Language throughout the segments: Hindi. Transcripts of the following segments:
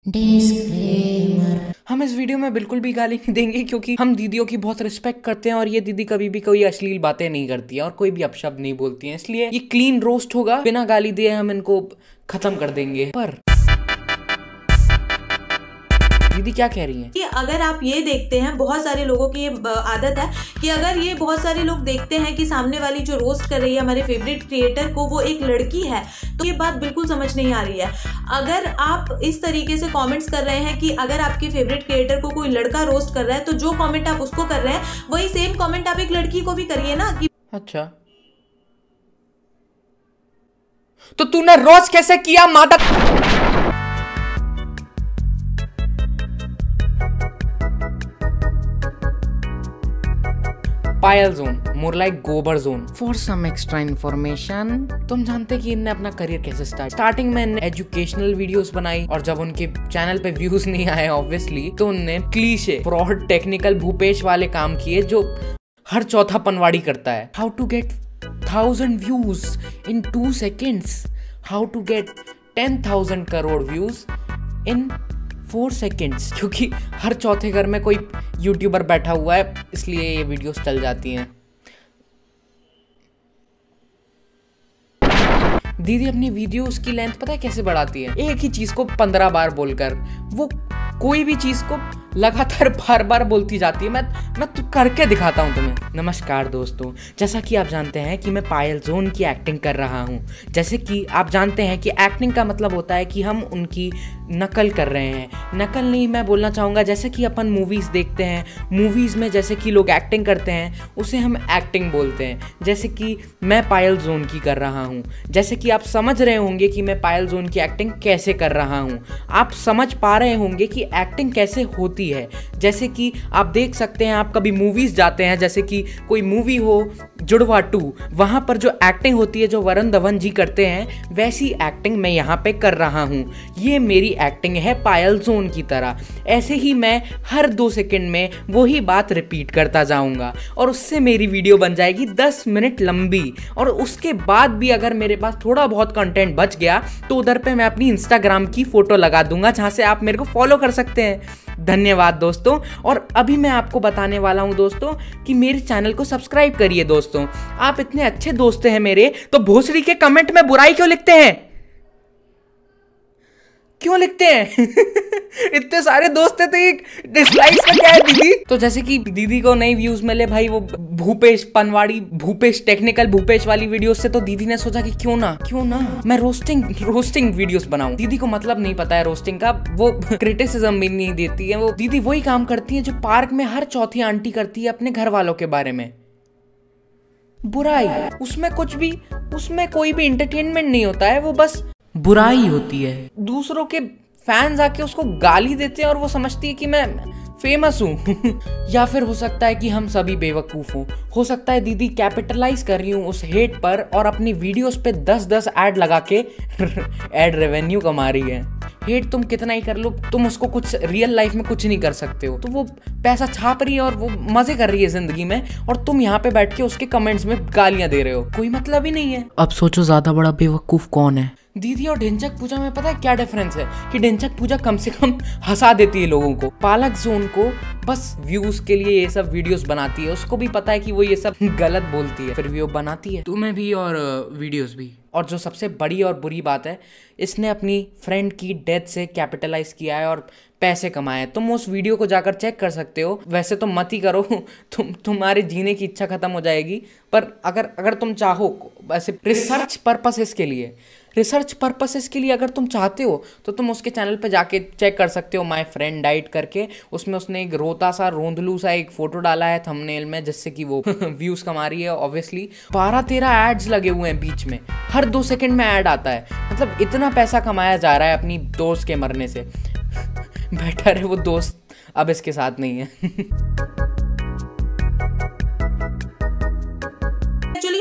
डिस्क्लेमर। हम इस वीडियो में बिल्कुल भी गाली नहीं देंगे क्योंकि हम दीदियों की बहुत रिस्पेक्ट करते हैं और ये दीदी कभी भी कोई अश्लील बातें नहीं करती है और कोई भी अपशब्द नहीं बोलती है, इसलिए ये क्लीन रोस्ट होगा। बिना गाली दिए हम इनको खत्म कर देंगे। पर दीदी क्या कह रही हैं कि अगर आप ये देखते हैं, बहुत सारे लोगों की ये आदत है कि अगर ये बहुत सारे लोग देखते हैं कि सामने वाली जो रोस्ट कर रही है हमारे फेवरेट क्रिएटर को वो एक लड़की है, तो ये बात बिल्कुल समझ नहीं आ रही है। अगर आप इस तरीके से कमेंट्स कर रहे हैं कि अगर आपके फेवरेट क्रिएटर को कोई लड़का रोस्ट कर रहा है तो जो कमेंट आप उसको कर रहे हैं वही सेम कमेंट आप एक लड़की को भी करिए ना। कि अच्छा तो तूने रोस्ट कैसे किया माता? Payal zone, more like gobar zone. For some extra information, तुम जानते कि इनने अपना करियर कैसे स्टार्टिंग में इनने एजुकेशनल वीडियोस बनाई और जब उनके चैनल पे व्यूज नहीं आए ऑब्वियसली, तो उनने क्लीशे फ्रॉड टेक्निकल भूपेश वाले काम किए जो हर चौथा पनवाड़ी करता है। How to get 1000 views in 2 seconds, how to get 10,000 crore views in 4 seconds, क्योंकि हर चौथे घर में कोई यूट्यूबर बैठा हुआ है, इसलिए ये वीडियोस चल जाती हैं। दीदी अपनी वीडियोस की लेंथ पता है कैसे बढ़ाती है? एक ही चीज को 15 बार बोलकर। वो कोई भी चीज को लगातार बार बार बोलती जाती है। मैं तो करके दिखाता हूँ तुम्हें। नमस्कार दोस्तों, जैसा कि आप जानते हैं कि मैं पायल जोन की एक्टिंग कर रहा हूँ। जैसे कि आप जानते हैं कि एक्टिंग का मतलब होता है कि हम उनकी नकल कर रहे हैं। नकल नहीं, मैं बोलना चाहूँगा जैसे कि अपन मूवीज़ देखते हैं, मूवीज़ में जैसे कि लोग एक्टिंग करते हैं उसे हम एक्टिंग बोलते हैं। जैसे कि मैं पायल जोन की कर रहा हूँ। जैसे कि आप समझ रहे होंगे कि मैं पायल जोन की एक्टिंग कैसे कर रहा हूँ। आप समझ पा रहे होंगे कि एक्टिंग कैसे होती है। जैसे कि आप देख सकते हैं, आप कभी मूवीज जाते हैं, जैसे कि कोई मूवी हो जुड़वा 2, वहां पर जो एक्टिंग होती है जो वरुण धवन जी करते हैं, वैसी एक्टिंग मैं यहाँ पे कर रहा हूँ। ये मेरी एक्टिंग है पायल जोन की तरह। ऐसे ही मैं हर 2 सेकंड में वही बात रिपीट करता जाऊंगा और उससे मेरी वीडियो बन जाएगी 10 मिनट लंबी। और उसके बाद भी अगर मेरे पास थोड़ा बहुत कंटेंट बच गया तो उधर पे मैं अपनी इंस्टाग्राम की फोटो लगा दूंगा जहां से आप मेरे को फॉलो कर सकते हैं। धन्यवाद दोस्तों। और अभी मैं आपको बताने वाला हूं दोस्तों कि मेरे चैनल को सब्सक्राइब करिए दोस्तों। आप इतने अच्छे दोस्त हैं मेरे, तो भोसड़ी के कमेंट में बुराई क्यों लिखते हैं? क्यों लिखते हैं? इतने सारे दोस्त है तो एक डिसलाइक का क्या है दीदी? तो जैसे कि दीदी को नई व्यूज मिले भाई वो भूपेश पनवाड़ी, भूपेश टेक्निकल भूपेश वाली वीडियोस से, तो दीदी ने सोचा कि क्यों ना मैं रोस्टिंग वीडियोस बनाऊं। दीदी को मतलब नहीं पता है रोस्टिंग का, वो क्रिटिसिज्म भी नहीं देती है। वो दीदी वही काम करती है जो पार्क में हर चौथी आंटी करती है अपने घर वालों के बारे में। बुराई, उसमें कोई भी एंटरटेनमेंट नहीं होता है, वो बस बुराई होती है। दूसरों के फैंस आके उसको गाली देते हैं और वो समझती है कि मैं फेमस हूँ। या फिर हो सकता है कि हम सभी बेवकूफ़ हो सकता है दीदी कैपिटलाइज कर रही हूँ उस हेट पर और अपनी वीडियोस पे 10-10 ऐड लगा के ऐड रेवेन्यू कमा रही है। हेट तुम कितना ही कर लो, तुम उसको कुछ रियल लाइफ में कुछ नहीं कर सकते हो। तो वो पैसा छाप रही है और वो मजे कर रही है जिंदगी में, और तुम यहाँ पे बैठ के उसके कमेंट्स में गालियां दे रहे हो। कोई मतलब ही नहीं है। अब सोचो ज्यादा बड़ा बेवकूफ कौन है? दीदी और ढिंचक पूजा में पता है क्या डिफरेंस है? कि ढिंचक पूजा कम से कम हंसा देती है लोगों को, पालक जोन को बस व्यूज के लिए ये सब वीडियोस बनाती है। उसको भी पता है कि वो ये सब गलत बोलती है, फिर भी वो बनाती है। तुम्हें भी और वीडियोस भी। और जो सबसे बड़ी और बुरी बात है, इसने अपनी फ्रेंड की डेथ से कैपिटलाइज किया है और पैसे कमाए। तुम उस वीडियो को जाकर चेक कर सकते हो। वैसे तो मत ही करो, तुम्हारे जीने की इच्छा खत्म हो जाएगी। पर अगर तुम चाहो ऐसे रिसर्च पर्पसेस के लिए अगर तुम चाहते हो तो तुम उसके चैनल पे जाके चेक कर सकते हो, माय फ्रेंड डाइट करके। उसमें उसने एक रोंदलू सा एक फोटो डाला है थंबनेल में, जिससे कि वो व्यूज कमा रही है ऑब्वियसली। 12-13 एड्स लगे हुए हैं बीच में, हर 2 सेकंड में ऐड आता है। मतलब इतना पैसा कमाया जा रहा है अपनी दोस्त के मरने से। बेटर है वो दोस्त अब इसके साथ नहीं है।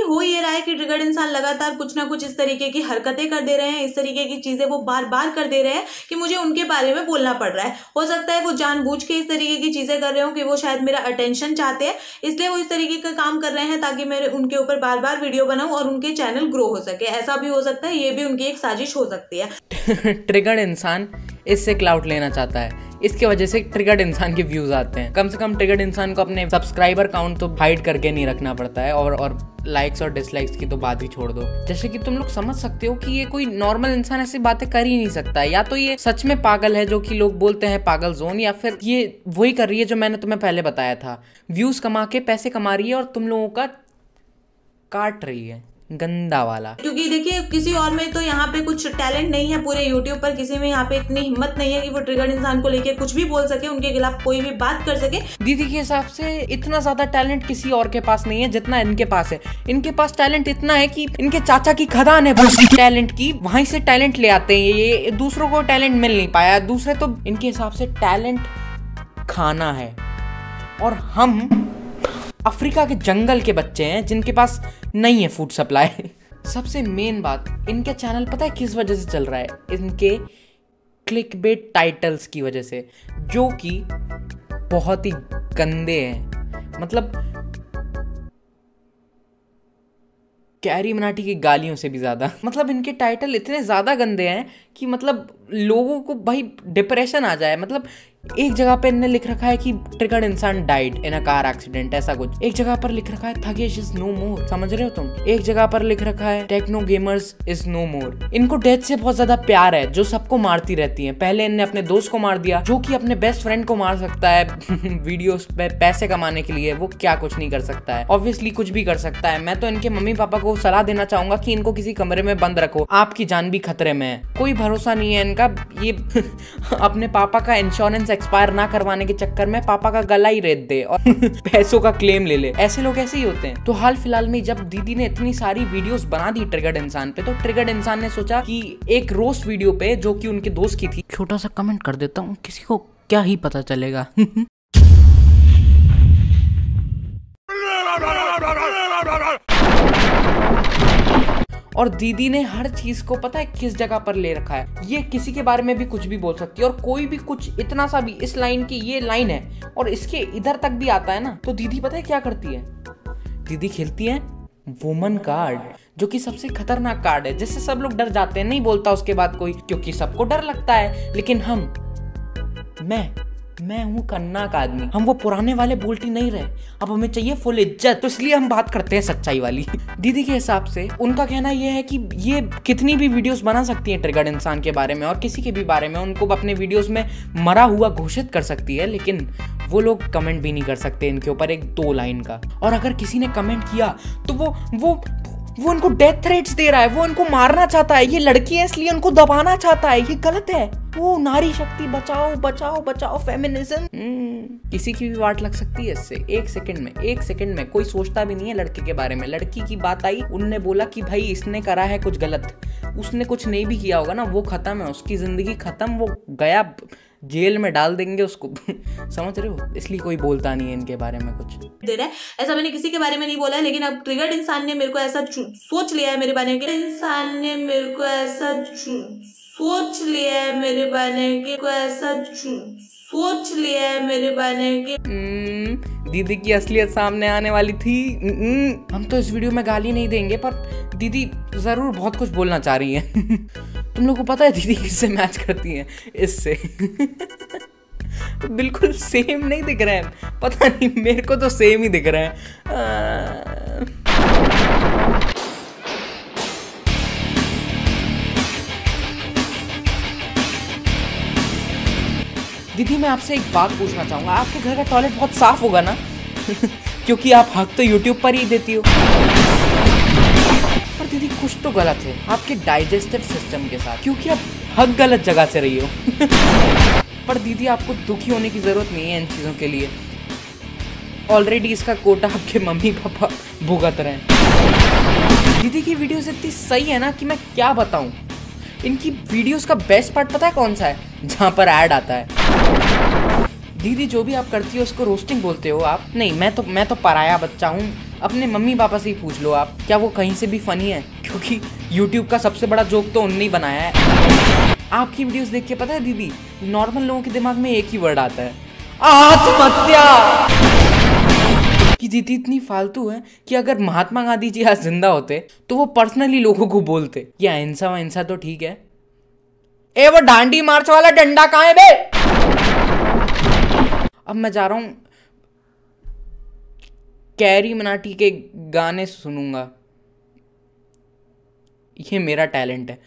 हो ये रहा है कि ट्रिगर्ड इंसान लगातार कुछ ना कुछ इस तरीके की हरकतें कर दे रहे हैं, इस तरीके की चीजें वो बार बार कर दे रहे हैं कि मुझे उनके बारे में बोलना पड़ रहा है। हो सकता है वो जानबूझ के इस तरीके की चीजें कर रहे हो कि वो शायद मेरा अटेंशन चाहते हैं, इसलिए वो इस तरीके का काम कर रहे हैं ताकि मैं उनके ऊपर बार बार वीडियो बनाऊं और उनके चैनल ग्रो हो सके। ऐसा भी हो सकता है, ये भी उनकी एक साजिश हो सकती है। ट्रिगर्ड इंसान इससे क्लाउड लेना चाहता है, इसकी वजह से ट्रिगर्ड इंसान के व्यूज आते हैं। कम से कम ट्रिगर्ड इंसान को अपने सब्सक्राइबर काउंट तो हाइड करके नहीं रखना पड़ता है, और लाइक्स और डिसलाइक्स की तो बात ही छोड़ दो। जैसे कि तुम लोग समझ सकते हो कि ये कोई नॉर्मल इंसान ऐसी बातें कर ही नहीं सकता है। या तो ये सच में पागल है, जो कि लोग बोलते हैं पागल जोन, या फिर ये वही कर रही है जो मैंने तुम्हें पहले बताया था, व्यूज कमा के पैसे कमा रही है और तुम लोगों का काट रही है, गंदा वाला। क्योंकि देखिए किसी और में तो यहाँ पे कुछ टैलेंट नहीं है, पूरे यूट्यूब पर किसी में यहाँ पे इतनी हिम्मत नहीं है कि वो ट्रिगर्ड इंसान को लेके कुछ भी बोल सके, उनके खिलाफ कोई भी बात कर सके। दीदी के हिसाब से इतना ज्यादा टैलेंट किसी और के पास नहीं है जितना इनके पास है। इनके पास टैलेंट इतना है कि इनके चाचा की खदान है टैलेंट की, वहीं से टैलेंट ले आते हैं। ये दूसरों को टैलेंट मिल नहीं पाया, दूसरे तो इनके हिसाब से टैलेंट खाना है। और हम अफ्रीका के जंगल के बच्चे हैं जिनके पास नहीं है फूड सप्लाई। सबसे मेन बात, इनके चैनल पता है किस वजह से चल रहा है? इनके क्लिकबेट टाइटल्स की वजह से, जो कि बहुत ही गंदे हैं। मतलब कैरी मनाटी की गालियों से भी ज्यादा। मतलब इनके टाइटल इतने ज्यादा गंदे हैं कि मतलब लोगों को भाई डिप्रेशन आ जाए। मतलब एक जगह पे इनने लिख रखा है कि ट्रिगर्ड इंसान died in a car accident, ऐसा कुछ। एक जगह पर लिख रखा है थगेश इज नो मोर, समझ रहे हो तुम? एक जगह पर लिख रखा है टेक्नो गेमर्स इज नो मोर। इनको डेथ से बहुत ज्यादा प्यार है, जो सबको मारती रहती है। पहले इनने अपने दोस्त को मार दिया, जो कि अपने बेस्ट फ्रेंड को मार सकता है वीडियोस पे पैसे कमाने के लिए। वो क्या कुछ नहीं कर सकता है? ऑब्वियसली कुछ भी कर सकता है। मैं तो इनके मम्मी पापा को सलाह देना चाहूंगा कि इनको किसी कमरे में बंद रखो, आपकी जान भी खतरे में है। कोई भरोसा नहीं है इनका। ये अपने पापा का इंश्योरेंस एक्सपायर ना करवाने के चक्कर में पापा का गला ही रेत दे और पैसों का क्लेम ले ले। ऐसे लोग ऐसे ही होते हैं। तो हाल फिलहाल में जब दीदी ने इतनी सारी वीडियोस बना दी ट्रिगर्ड इंसान पे, तो ट्रिगर्ड इंसान ने सोचा कि एक रोस्ट वीडियो पे, जो कि उनके दोस्त की थी, छोटा सा कमेंट कर देता हूँ, किसी को क्या ही पता चलेगा। और दीदी ने हर चीज को पता है किस जगह पर ले रखा है। ये किसी के बारे में भी कुछ भी बोल सकती है, और कोई भी कुछ इतना सा भी, इस लाइन की ये लाइन है और इसके इधर तक भी आता है ना, तो दीदी पता है क्या करती है? दीदी खेलती है वुमन कार्ड, जो कि सबसे खतरनाक कार्ड है, जिससे सब लोग डर जाते हैं। नहीं बोलता उसके बाद कोई, क्योंकि सबको डर लगता है। लेकिन मैं हूँ कन्ना का आदमी। हम वो पुराने वाले बोल्टी नहीं रहे, अब हमें चाहिए फुल इज्जत, तो इसलिए हम बात करते हैं सच्चाई वाली। दीदी के हिसाब से उनका कहना यह है कि ये कितनी भी वीडियोस बना सकती है ट्रिगर्ड इंसान के बारे में और किसी के भी बारे में, उनको अपने वीडियोस में मरा हुआ घोषित कर सकती है, लेकिन वो लोग कमेंट भी नहीं कर सकते इनके ऊपर एक 2 लाइन का। और अगर किसी ने कमेंट किया तो वो उनको डेथ थ्रेट्स दे रहा है, वो उनको मारना चाहता है। ये लड़की है इसलिए उनको दबाना चाहता है, ये गलत है। वो नारी शक्ति बचाओ बचाओ बचाओ, फेमिनिज्म। किसी की भी वाट लग सकती है इससे। एक सेकंड में कोई सोचता भी नहीं है लड़के के बारे में। लड़की की बात आई, उनने बोला कि भाई इसने करा है कुछ गलत, उसने कुछ नहीं भी किया होगा ना, वो खत्म है, उसकी जिंदगी खत्म, वो गया, जेल में डाल देंगे उसको। समझ रहे हो? इसलिए कोई बोलता नहीं है इनके बारे में कुछ। दे रहा है ऐसा मैंने किसी के बारे में नहीं बोला है, लेकिन अब ट्रिगर्ड इंसान ने मेरे को ऐसा सोच लिया है मेरे बारे में, इंसान ने मेरे को ऐसा सोच लिया है मेरे बारे में, को ऐसा सोच लिया है मेरे बारे में। दीदी की असलियत सामने आने वाली थी। हम तो इस वीडियो में गाली नहीं देंगे, पर दीदी जरूर बहुत कुछ बोलना चाह रही है। तुम लोग को पता है दीदी किससे मैच करती है? इससे। बिल्कुल सेम नहीं दिख रहा है, पता नहीं, मेरे को तो सेम ही दिख रहा है। दीदी मैं आपसे एक बात पूछना चाहूंगा, आपके घर का टॉयलेट बहुत साफ होगा ना? क्योंकि आप हक तो यूट्यूब पर ही देती हो। पर दीदी कुछ तो गलत है आपके डाइजेस्टिव सिस्टम के साथ, क्योंकि आप हक गलत जगह से रही हो। पर दीदी आपको दुखी होने की जरूरत नहीं है इन चीजों के लिए। ऑलरेडी इसका कोटा आपके मम्मी पापा भुगत रहे हैं। दीदी की वीडियोस इतनी सही है ना कि मैं क्या बताऊं। इनकी वीडियोस का बेस्ट पार्ट पता है कौन सा है? जहां पर ऐड आता है। दीदी जो भी आप करती हो उसको रोस्टिंग बोलते हो आप। नहीं, मैं तो पराया बच्चा हूँ। अपने मम्मी पापा से ही पूछ लो आप, क्या वो कहीं से भी फनी है? क्योंकि यूट्यूब का सबसे बड़ा जोक तो उनने ही बनाया है। आपकी वीडियोस देख के पता है दीदी, नॉर्मल लोगों के दिमाग में एक ही वर्ड आता है, आत्महत्या। कि दीदी इतनी फालतू है कि अगर महात्मा गांधी जी आज जिंदा होते तो वो पर्सनली लोगों को बोलते कि अहिंसा वहिंसा तो ठीक है, ए वो डांडी मार्च वाला डंडा कहाँ है बे? अब मैं जा रहा हूं कैरी मनाटी के गाने सुनूंगा। ये मेरा टैलेंट है।